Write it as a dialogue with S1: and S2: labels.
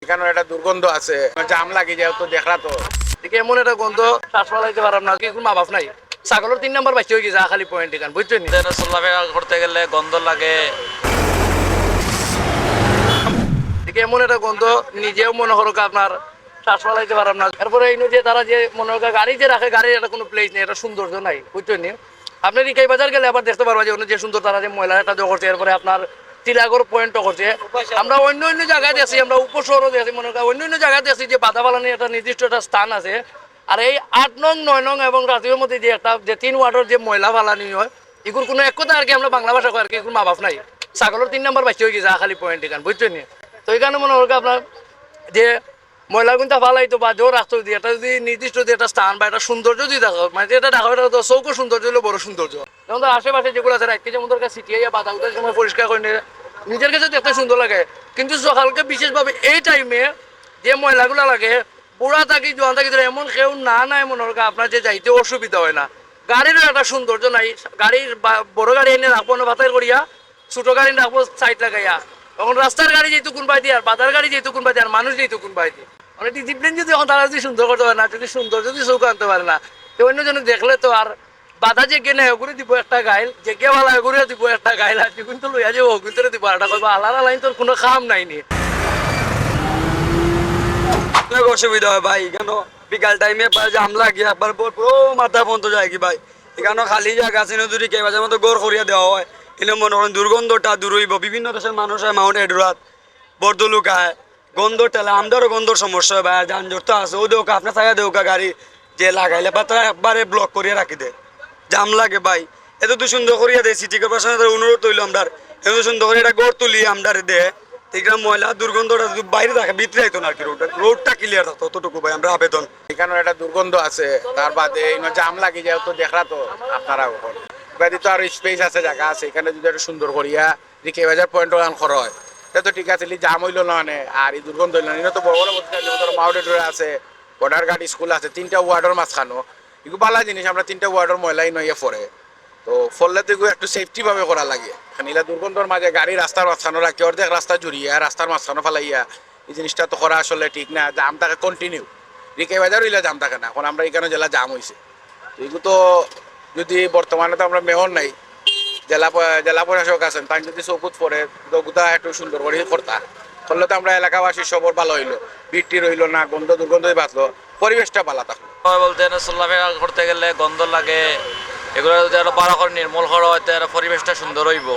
S1: এখানে একটা দুর্গন্ধ আছে, জাম লাগে যেহেতু দেখরা তো ঠিক এমন একটা গন্ধ শ্বাস ফলাইতে পারাম না, কোনো মা বাপ নাই। ছাগলের 3 নম্বর বাচ্চা হয়ে গেছে খালি পয়েন্ট এখান, বুঝছেন?
S2: চলাফেরা করতে গেলে গন্ধ লাগে।
S1: ঠিক এমন একটা গন্ধ নিজেও মনে করো আপনার শ্বাস ফলাইতে পারাম না। এরপরে এই যে তারা যে মনে করো গাড়ি যে রাখে, গাড়ির একটা কোনো প্লেস নেই, এটা সৌন্দর্য নাই, বুঝছেন? আপনি রিকাই বাজার গেলে আবার দেখতে পারবা যে যে সুন্দর তারা যে ময়লা একটা করছে, এরপরে আপনার টিলাগড় পয়েন্টও করছে। আমরা অন্য অন্য জায়গায় দেখছি, আমরা উপশহরও দেখছি, মনে করি অন্য অন্য জায়গায় দেখছি যে বাধা ফালানির একটা নির্দিষ্ট একটা স্থান আছে। আর এই 8 নং 9 নং এবং রাজীবের মধ্যে যে একটা যে 3 ওয়ার্ডের যে ময়লা ফালানি হয়, এগুলোর কোনো এক কথা আর কি আমরা বাংলা ভাষা কই আর কি কোনো মা বাপ নাই। ছাগলের 3 নম্বর বাচ্চা হয়ে গেছে খালি পয়েন্ট এখান, বুঝছেন? তো এখানে মনে করি আপনার যে ময়লা গুণটা ফালাইতো বা জোর রাখতো দিয়ে এটা যদি নির্দিষ্ট যে একটা স্থান বা একটা সৌন্দর্য যদি দেখো, মানে এটা দেখা এটা তো চৌকো সৌন্দর্য হলো বড় সৌন্দর্য। যেমন আশেপাশে যেগুলো আছে রাখতে যেমন দরকার সিটিয়াইয়া বাধা উঠার সময় পরিষ্কার করে নিয়ে নিজের কাছে দেখতে সুন্দর লাগে। কিন্তু সকালকে বিশেষভাবে এই টাইমে যে ময়লাগুলো লাগে, বুড়া থাকি জোয়ান থাকি ধরে এমন কেউ না নাই মনে হয় আপনার যে যাইতে অসুবিধা হয় না। গাড়িরও একটা সৌন্দর্য নাই, গাড়ির বড় গাড়ি এনে রাখবো না বাতাই করিয়া, ছোটো গাড়ি রাখবো সাইড লাগাইয়া, তখন রাস্তার গাড়ি যেহেতু কোন পাই দিয়ে আর বাজার গাড়ি যেহেতু কোন পাই দিয়ে আর মানুষ যেহেতু কোন পাই দিয়ে, মানে ডিসিপ্লিন যদি তারা যদি সুন্দর করতে পারে না, যদি সুন্দর যদি চৌকা আনতে পারে না, তো অন্যজন দেখলে তো আর বাধা যে গে নেয় ওগুলো দিব একটা গাইল, যে কে ভালো ওগুলো দিব একটা গাইল, আর যে কিন্তু লইয়া যাবো কিন্তু দিব একটা করবো, আলাদা লাইন তোর কোনো কাম নাই নি।
S3: অনেক অসুবিধা হয় ভাই, কেন বিকাল টাইমে জাম লাগে একবার পুরো মাথা বন্ধ যায় কি ভাই। এখানে খালি জায়গা আছে যদি কে বাজার মতো গড় করিয়া দেওয়া হয়, এনে মনে করেন দুর্গন্ধটা দূর হইব। বিভিন্ন দেশের মানুষ হয় মাউন্ট এডুরাত বর্দলুক আয়, গন্ধ টেলা আমাদেরও গন্ধর সমস্যা হয় ভাই। যানজট তো আছে, ও দেউকা আপনার থাকা দেউকা গাড়ি যে লাগাইলে বা তারা একবারে ব্লক করিয়া রাখি দেয়, জাম লাগে ভাই। এত তো সুন্দর করিয়া দেয় সিটি কর্পোরেশনের অনুরোধ হইল আমরা, এত সুন্দর করে এটা গড় তুলি আমরা দেয়, এগুলো ময়লা দুর্গন্ধটা যদি বাইরে থাকে ভিতরে আইতো না আর কি, রোডটা ক্লিয়ার থাকতো অতটুকু ভাই আমরা আবেদন।
S1: এখানে একটা দুর্গন্ধ আছে, তার বাদে জাম লাগে যেহেতু দেখরা তো আপনারা বাড়ি তো আর স্পেস আছে, জায়গা আছে, এখানে যদি একটু সুন্দর করিয়া রিকে বাজার পয়েন্ট গান খর হয় এটা তো ঠিক আছে, জাম হইলো না মানে আর এই দুর্গন্ধ হইল না। এটা তো বড় বড় মাউডেডরে আছে, বর্ডার গার্ড স্কুল আছে, 3টা ওয়ার্ডের মাঝখানো, এগুলো ভালো জিনিস। আমরা 3টা ওয়ার্ডের ময়লাই নইয়ে পড়ে তো ফললে তো এগুলো একটু সেফটি ভাবে করা লাগে। খানিলা দুর্গন্ধর মাঝে গাড়ি রাস্তার মাঝখানো রাখি, অর্ধেক রাস্তা জুড়িয়া রাস্তার মাঝখানো ফেলাইয়া, এই জিনিসটা তো করা আসলে ঠিক না। জাম থাকে কন্টিনিউ, রিকে বাজার হইলে জাম থাকে না। এখন আমরা এখানে জেলা জাম হয়েছে, তো এগুলো তো যদি বর্তমানে তো আমরা মেয়র নাই, জেলা প্রশাসক আছেন, তাই যদি চৌকুত পড়ে দগুতা একটু সুন্দর করে করতা করলে তো আমরা এলাকাবাসী সবর ভালো হইলো, বৃষ্টি রইলো না, গন্ধ দুর্গন্ধই বাঁচলো, পরিবেশটা ভালো থাকলো।
S2: বলতে চলাফেরা করতে গেলে গন্ধ লাগে, এগুলো যদি আরো বাড়া করে নির্মূল করা হয়, পরিবেশটা সুন্দর হইব।